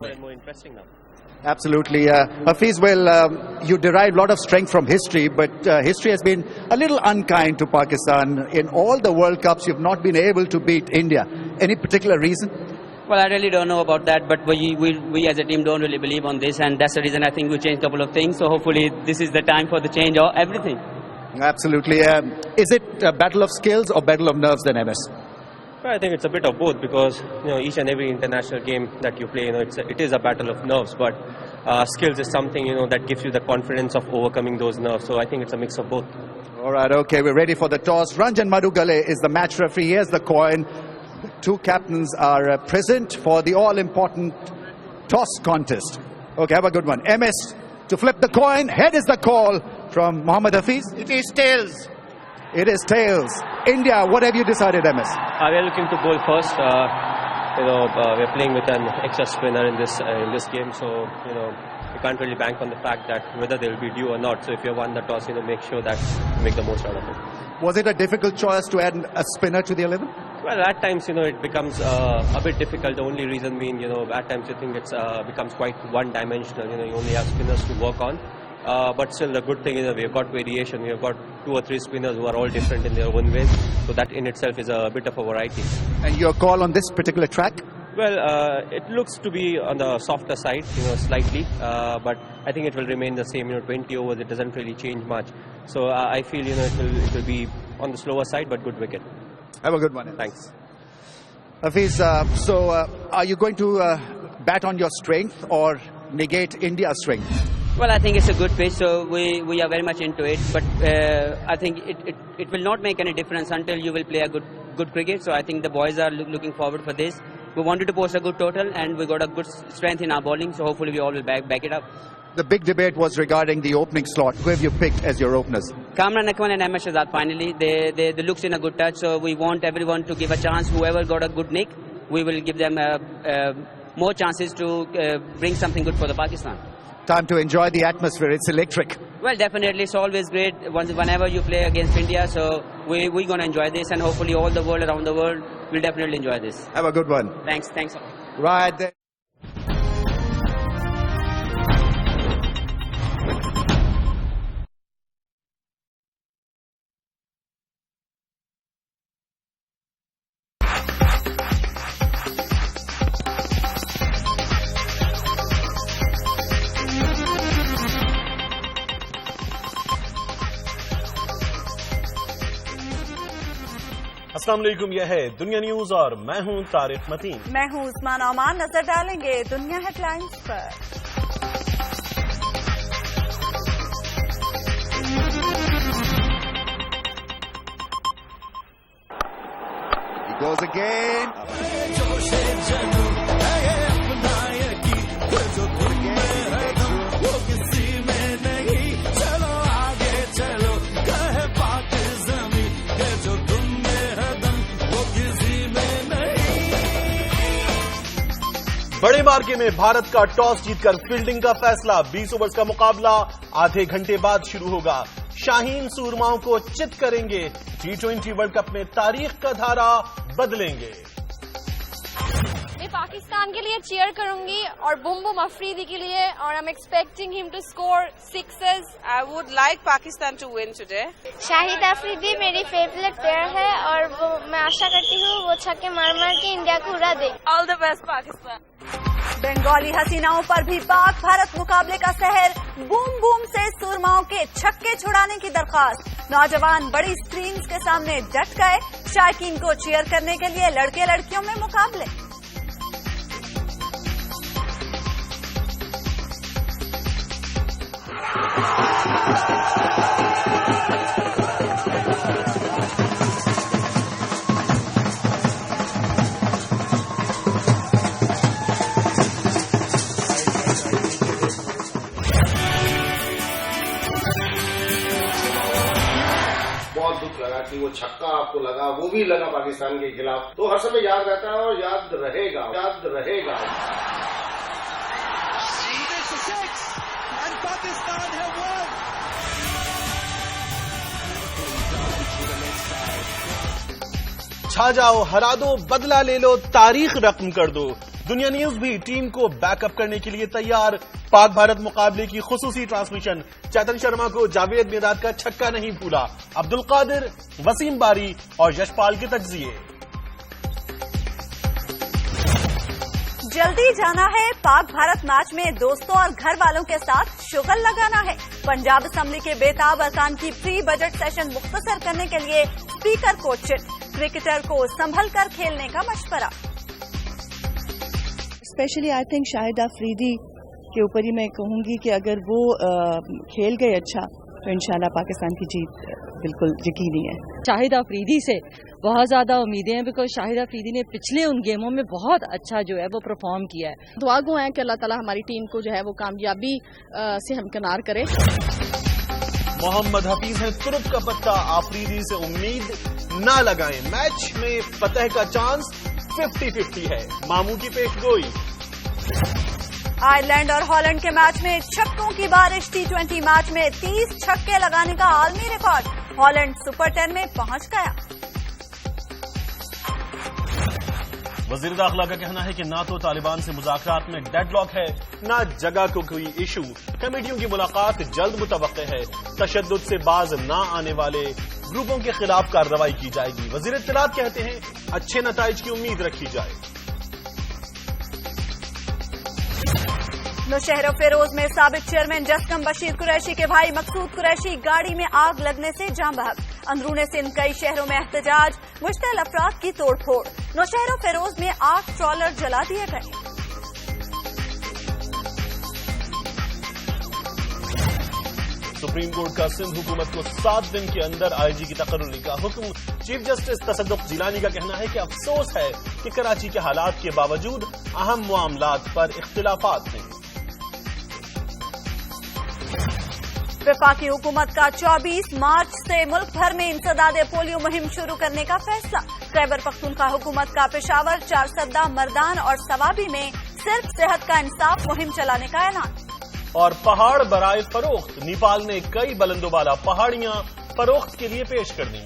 more interesting now. Absolutely. Hafiz, well, you derive a lot of strength from history, but history has been a little unkind to Pakistan. In all the World Cups, you've not been able to beat India. Any particular reason? Well, I really don't know about that, but we as a team don't really believe on this, and that's the reason I think we changed a couple of things. So hopefully this is the time for the change of everything. Absolutely. Is it a battle of skills or battle of nerves then, MS? Well, I think it's a bit of both because each and every international game that you play, it is a battle of nerves. But skills is something that gives you the confidence of overcoming those nerves. So I think it's a mix of both. All right. Okay, we're ready for the toss. Ranjan Madugale is the match referee. Here's the coin. Two captains are present for the all-important toss contest. Okay, have a good one. MS to flip the coin. Head is the call from Mohammad Hafiz. It is tails. It is tails. India, what have you decided, MS? We are looking to bowl first. We're playing with an extra spinner in this game, so you can't really bank on the fact that whether they'll be due or not. So if you won the toss, make sure that you make the most out of it. Was it a difficult choice to add a spinner to the 11? Well, at times, it becomes a bit difficult. The only reason being, at times you think it becomes quite one-dimensional. You only have spinners to work on. But still, the good thing is that we've got variation. We've got 2 or 3 spinners who are all different in their own ways. So that in itself is a bit of a variety. And your call on this particular track? Well, it looks to be on the softer side, slightly. But I think it will remain the same. 20 overs, it doesn't really change much. So I feel, it will be on the slower side, but good wicket. Have a good one. Thanks. Hafiz, are you going to bat on your strength or negate India's strength? Well, I think it's a good pitch, so we are very much into it. But I think it will not make any difference until you will play a good cricket. So I think the boys are looking forward for this. We wanted to post a good total, and we got a good strength in our bowling. So hopefully we all will back it up. The big debate was regarding the opening slot. Who have you picked as your openers? Kamran Akmal and MS Shahzad finally. They looks in a good touch, so we want everyone to give a chance. Whoever got a good nick, we will give them more chances to bring something good for the Pakistan. Time to enjoy the atmosphere. It's electric. Well, definitely. It's always great whenever you play against India. So we're going to enjoy this, and hopefully all the world around the world will definitely enjoy this. Have a good one. Thanks. Right there. السلام علیکم، یہ ہے دنیا news اور میں ہوں طارق متین. میں ہوں عثمان امان. نظر ڈالیں گے دنیا ہیڈ لائنز پر. He goes again. بڑے مارکے میں بھارت کا ٹاس جیت کر فیلڈنگ کا فیصلہ. 20 اوورز کا مقابلہ آدھے گھنٹے بعد شروع ہوگا. شاہین سورماؤں کو چت کریں گے. T20 ورلڈ کپ میں تاریخ کا دھارا بدلیں گے. میں پاکستان کے لیے چیئر کروں گی اور بوم بوم افریدی کے لیے, اور I'm expecting him to score sixes. I would like Pakistan to win today. شاہد افریدی میری فیوریٹ پلیئر ہے اور میں آشا کرتی ہوں وہ چھکے مار کے انڈیا کو اڑا دے. All the best Pakistan. Bengali حسیناؤں پر بھی پاک بھارت مقابلے کا سحر. بوم بوم سے سورماؤں کے چھکے چھڑانے کی درخواست. نوجوان بڑی اسکرینز کے سامنے ڈٹ گئے. شائقین کو چیئر کرنے کے لیے لڑکے لڑکیوں میں مقابلے. بہت دکھ لگا کہ وہ چھکا آپ کو لگا, وہ بھی لگا پاکستان کے خلاف, تو ہر سمے یاد رہتا ہے اور یاد رہے گا. چھا جاؤ, ہرا دو, بدلہ لے لو, تاریخ رقم کر دو. دنیا نیوز بھی ٹیم کو بیک اپ کرنے کے لیے تیار. پاک بھارت مقابلے کی خصوصی ٹرانسمیشن. چیتن شرما کو جاوید میرداد کا چھکا نہیں بھولا. عبد القادر، وسیم باری اور یشپال کے تجزیے. جلدی جانا ہے. پاک بھارت میچ میں دوستوں اور گھر والوں کے ساتھ شغل لگانا ہے. پنجاب اسمبلی کے بےتاب ارکان کی پری بجٹ سیشن مختصر کرنے کے لیے اسپیکر کو چٹ. کرکٹر کو سنبھل کر کھیلنے کا مشورہ. اسپیشلی آئی تھنک شاہد آفریدی کے اوپر ہی میں کہوں گی کہ اگر وہ کھیل گئے اچھا تو انشاءاللہ پاکستان کی جیت بالکل یقینی ہے. شاہد آفریدی سے بہت زیادہ امیدیں ہیں بیکاز شاہد آفریدی نے پچھلے ان گیموں میں بہت اچھا جو ہے وہ پرفارم کیا ہے. دعا گو ہیں کہ اللہ تعالیٰ ہماری ٹیم کو جو ہے وہ کامیابی سے ہمکنار کرے. محمد حفیظ ہے ترک کا پتہ. آفریدی سے امید نہ لگائیں. میچ میں فتح کا چانس 50-50 ہے. ماموں کی پیش گوئی. آئرلینڈ اور ہالینڈ کے میچ میں چھکوں کی بارش. T20 میچ میں 30 چھکے لگانے کا عالمی ریکارڈ. ہالینڈ سپر 10 میں پہنچ گیا. وزیر داخلہ کا کہنا ہے کہ نہ تو طالبان سے مذاکرات میں ڈیڈ لاک ہے نہ جگہ کو کوئی ایشو. کمیٹیوں کی ملاقات جلد متوقع ہے. تشدد سے باز نہ آنے والے گروپوں کے خلاف کارروائی کی جائے گی. وزیر اطلاعات کہتے ہیں اچھے نتائج کی امید رکھی جائے. نوشہر و فیروز میں سابق چیئرمین جسکم بشیر قریشی کے بھائی مقصود قریشی گاڑی میں آگ لگنے سے جاں بحق. اندرون سندھ کئی شہروں میں احتجاج. مشتعل افراد کی توڑ پھوڑ. نوشہر و فیروز میں 8 ٹرالر جلا دیے گئے. سپریم کورٹ کا سندھ حکومت کو 7 دن کے اندر آئی جی کی تقرری کا حکم. چیف جسٹس تصدق جیلانی کا کہنا ہے کہ افسوس ہے کہ کراچی کے حالات کے باوجود اہم معاملات پر اختلافات ہیں. وفاقی حکومت کا 24 مارچ سے ملک بھر میں انسداد پولیو مہم شروع کرنے کا فیصلہ. خیبر پختونخوا حکومت کا پشاور، چارسدہ، مردان اور سوابی میں صرف صحت کا انصاف مہم چلانے کا اعلان. اور پہاڑ برائے فروخت. نیپال نے کئی بلند و بالا پہاڑیاں فروخت کے لیے پیش کر دی.